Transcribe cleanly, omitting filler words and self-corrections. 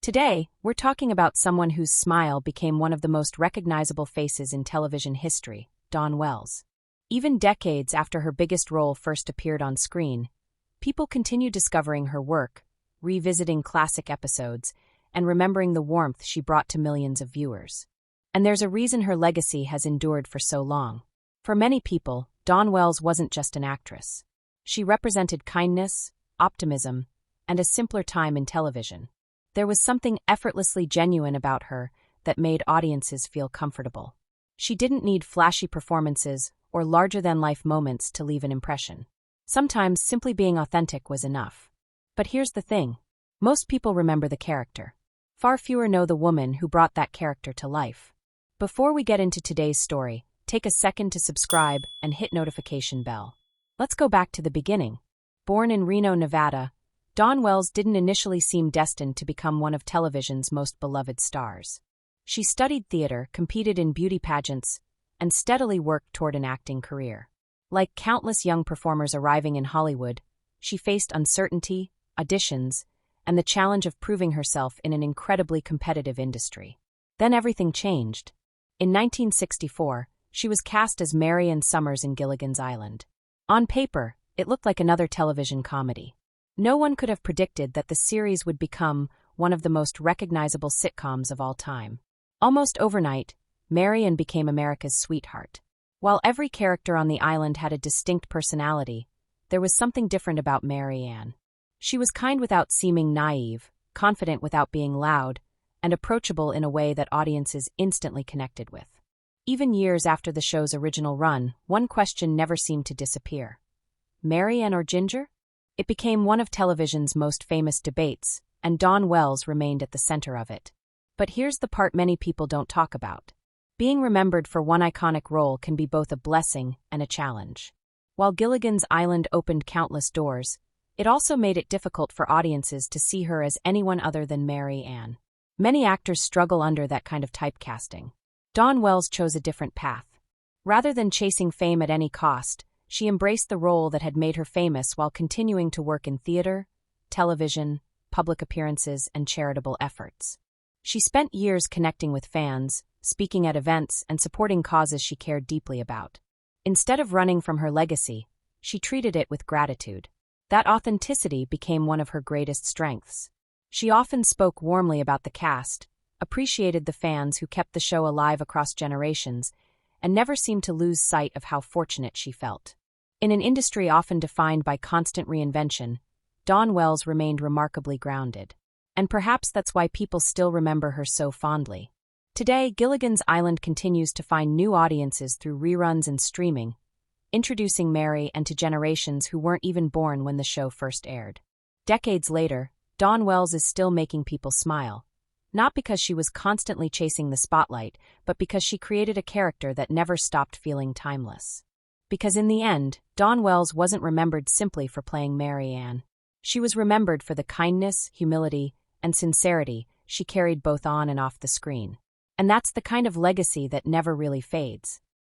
Today, we're talking about someone whose smile became one of the most recognizable faces in television history, Dawn Wells. Even decades after her biggest role first appeared on screen, people continue discovering her work, revisiting classic episodes, and remembering the warmth she brought to millions of viewers. And there's a reason her legacy has endured for so long. For many people, Dawn Wells wasn't just an actress. She represented kindness, optimism, and a simpler time in television. There was something effortlessly genuine about her that made audiences feel comfortable. She didn't need flashy performances or larger-than-life moments to leave an impression. Sometimes simply being authentic was enough. But here's the thing. Most people remember the character. Far fewer know the woman who brought that character to life. Before we get into today's story, take a second to subscribe and hit notification bell. Let's go back to the beginning. Born in Reno, Nevada, Dawn Wells didn't initially seem destined to become one of television's most beloved stars. She studied theater, competed in beauty pageants, and steadily worked toward an acting career. Like countless young performers arriving in Hollywood, she faced uncertainty, auditions, and the challenge of proving herself in an incredibly competitive industry. Then everything changed. In 1964, she was cast as Marion Summers in Gilligan's Island. On paper, it looked like another television comedy. No one could have predicted that the series would become one of the most recognizable sitcoms of all time. Almost overnight, Marion became America's sweetheart. While every character on the island had a distinct personality, there was something different about Mary Ann. She was kind without seeming naive, confident without being loud, and approachable in a way that audiences instantly connected with. Even years after the show's original run, one question never seemed to disappear. Mary Ann or Ginger? It became one of television's most famous debates, and Dawn Wells remained at the center of it. But here's the part many people don't talk about. Being remembered for one iconic role can be both a blessing and a challenge. While Gilligan's Island opened countless doors, it also made it difficult for audiences to see her as anyone other than Mary Ann. Many actors struggle under that kind of typecasting. Dawn Wells chose a different path. Rather than chasing fame at any cost, she embraced the role that had made her famous while continuing to work in theater, television, public appearances, and charitable efforts. She spent years connecting with fans, speaking at events, and supporting causes she cared deeply about. Instead of running from her legacy, she treated it with gratitude. That authenticity became one of her greatest strengths. She often spoke warmly about the cast, appreciated the fans who kept the show alive across generations, and never seemed to lose sight of how fortunate she felt. In an industry often defined by constant reinvention, Dawn Wells remained remarkably grounded. And perhaps that's why people still remember her so fondly. Today, Gilligan's Island continues to find new audiences through reruns and streaming, introducing Mary Ann to generations who weren't even born when the show first aired. Decades later, Dawn Wells is still making people smile, not because she was constantly chasing the spotlight, but because she created a character that never stopped feeling timeless. Because in the end, Dawn Wells wasn't remembered simply for playing Mary Ann. She was remembered for the kindness, humility, and sincerity she carried both on and off the screen. And that's the kind of legacy that never really fades.